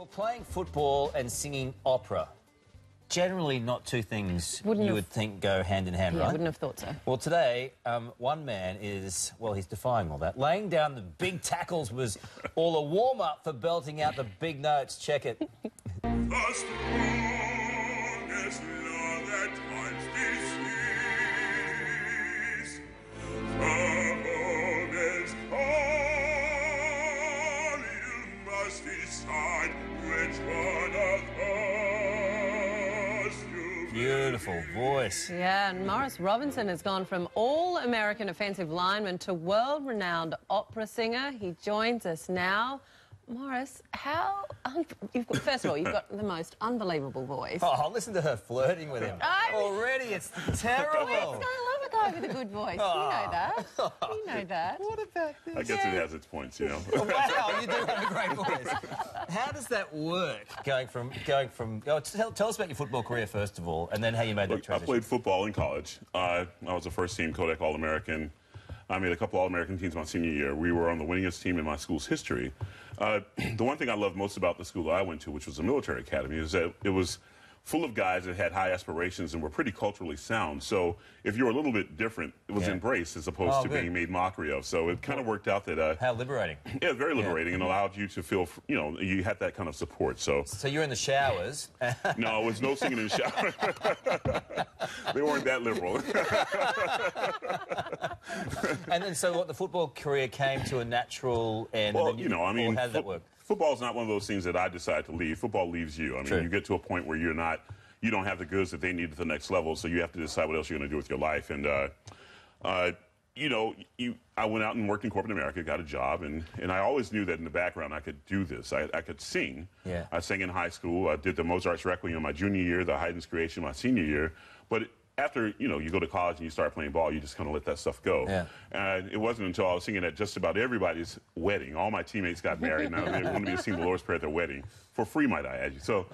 Well, playing football and singing opera, generally not two things you would think go hand in hand, yeah, right? I wouldn't have thought so. Well, today, one man is, well, he's defying all that. Laying down the big tackles was all a warm-up for belting out the big notes. Check it. Beautiful voice. Yeah, and Morris Robinson has gone from all-American offensive lineman to world-renowned opera singer. He joins us now. Morris, first of all, you've got the most unbelievable voice. Oh, listen to her flirting with him. Already, it's terrible. I love a guy with a good voice. You know that. You know that. What about this? I guess it has its points, you know. Wow, you do have a great voice. How does that work? Tell us about your football career first of all, and then how you made that transition. I played football in college. I was a first-team Kodak All-American. I made a couple All-American teams my senior year. We were on the winningest team in my school's history. The one thing I loved most about the school I went to, which was a military academy, is that it was full of guys that had high aspirations and were pretty culturally sound. So if you were a little bit different, it was embraced as opposed to being made mockery of. So it kind of worked out that... how liberating. Yeah, very liberating, and allowed you to feel, you know, you had that kind of support. So you're in the showers. No, it was no singing in the shower. They weren't that liberal. And then so what, the football career came to a natural end? Well, and then you know, I mean... how did that work? Football is not one of those things that I decide to leave. Football leaves you. I mean, you get to a point where you don't have the goods that they need at the next level, so you have to decide what else you're going to do with your life. And, you know, I went out and worked in corporate America, got a job, and I always knew that in the background I could do this. I could sing. Yeah. I sang in high school. I did the Mozart's Requiem my junior year, the Haydn's Creation my senior year. But after, you know, you go to college and you start playing ball, you just kind of let that stuff go. Yeah. And it wasn't until I was singing at just about everybody's wedding. All my teammates got married now. They wanted me to sing the Lord's Prayer at their wedding. For free, might I add you. So,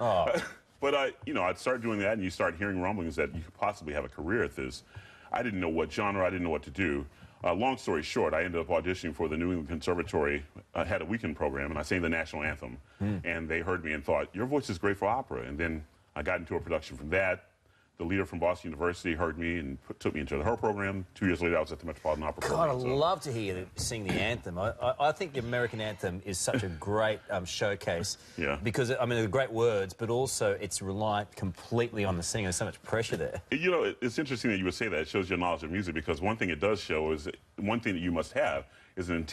but you know, I'd start doing that and you start hearing rumblings that you could possibly have a career at this. I didn't know what genre, I didn't know what to do. Long story short, I ended up auditioning for the New England Conservatory. I had a weekend program and I sang the national anthem. And they heard me and thought, your voice is great for opera. And then I got into a production from that. The leader from Boston University heard me and took me into her program. 2 years later, I was at the Metropolitan Opera program. God, I'd love to hear you sing the anthem. I think the American anthem is such a great showcase. Yeah. Because, I mean, they're great words, but also it's reliant completely on the singer. There's so much pressure there. You know, it's interesting that you would say that. It shows your knowledge of music, because one thing it does show is one thing that you must have is an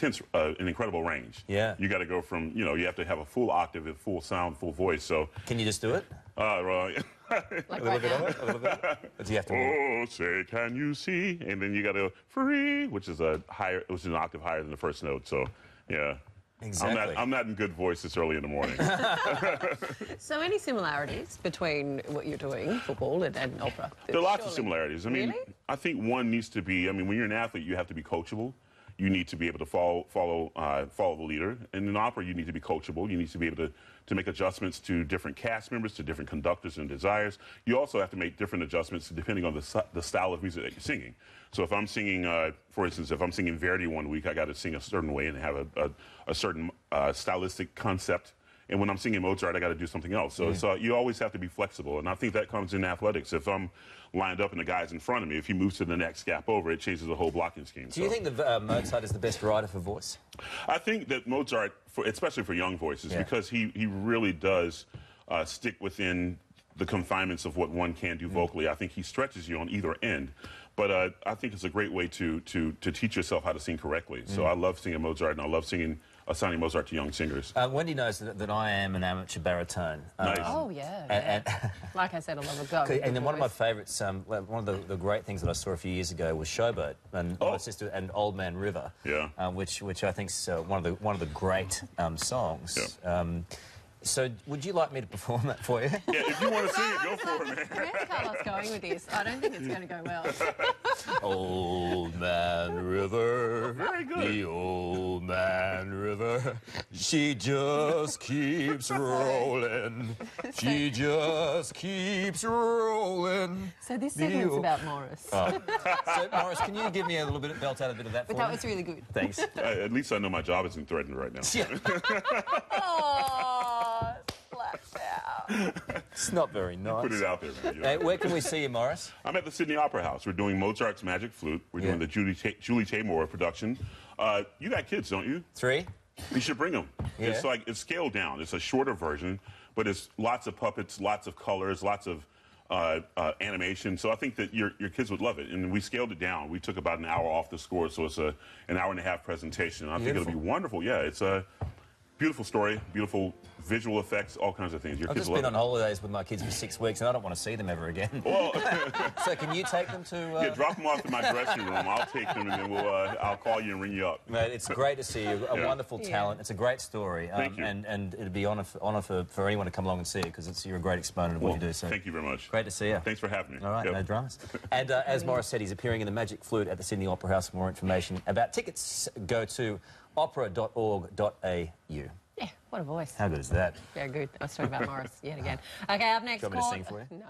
incredible range. Yeah. You got to go from, you know, you have to have a full octave, a full sound, full voice. So. Can you just do it? Well, like a little bit of it? A little bit? Do you have to oh, say, can you see? And then you got to free, which is an octave higher than the first note. So, yeah. Exactly. I'm not in good voice this early in the morning. So any similarities between what you're doing, football and opera? There are lots of similarities. I mean, really? I think one needs to be, I mean, when you're an athlete, you have to be coachable. You need to be able to follow the leader. And in opera, you need to be coachable. You need to be able to make adjustments to different cast members, to different conductors and desires. You also have to make different adjustments depending on the style of music that you're singing. So if I'm singing, for instance, if I'm singing Verdi one week, I got to sing a certain way and have a certain stylistic concept. And when I'm singing Mozart, I got to do something else. So you always have to be flexible. And I think that comes in athletics. If I'm lined up and the guy's in front of me, if he moves to the next gap over, it changes the whole blocking scheme. Do you think that Mozart is the best writer for voice? I think that Mozart, especially for young voices, because he really does stick within the confinements of what one can do vocally. I think he stretches you on either end. But I think it's a great way to teach yourself how to sing correctly. So I love singing Mozart, and I love assigning Mozart to young singers. Wendy knows that I am an amateur baritone. Nice. Oh, yeah. Like I said, I love a go. And then one of my favourites, one of the great things that I saw a few years ago was Showboat, and my sister, and Old Man River, which I think is one of the great songs. Yeah. So, would you like me to perform that for you? Yeah, if you want to sing it, go for it, man. Where's Carlos going with this? I don't think it's going to go well. Old Man River, very good. The old man river, she just keeps rolling. She just keeps rolling. So this segment's about Morris. So, Morris, can you give me a little bit, belt out a bit of that for me? But that was really good. Thanks. At least I know my job isn't threatened right now. Yeah. Oh. It's not very nice. Put it out there, man. Hey, where can we see you, Morris? I'm at the Sydney Opera House. We're doing Mozart's Magic Flute. We're doing the Julie Taymor production. You got kids, don't you? 3. You should bring them. Yeah. It's scaled down. It's a shorter version, but it's lots of puppets, lots of colors, lots of animation. So I think that your kids would love it. And we scaled it down. We took about an hour off the score, so it's an hour-and-a-half presentation. I think it'll be wonderful. Yeah, it's a beautiful story, beautiful visual effects, all kinds of things. I've just been on holidays with my kids for 6 weeks, and I don't want to see them ever again. Well, so can you take them to... Yeah, drop them off in my dressing room. I'll take them, and then I'll call you and ring you up. Mate, it's great to see you. A wonderful talent. It's a great story. Thank you. And it'd be an honour for anyone to come along and see it, because you're a great exponent of what you do. So thank you very much. Great to see you. Thanks for having me. All right, no dramas. And as Morris said, he's appearing in the Magic Flute at the Sydney Opera House. For more information about tickets, go to opera.org.au. Yeah, what a voice. How good is that? Very good. I was talking about Morris yet again. Okay, up next. Do you want me to sing for you? No.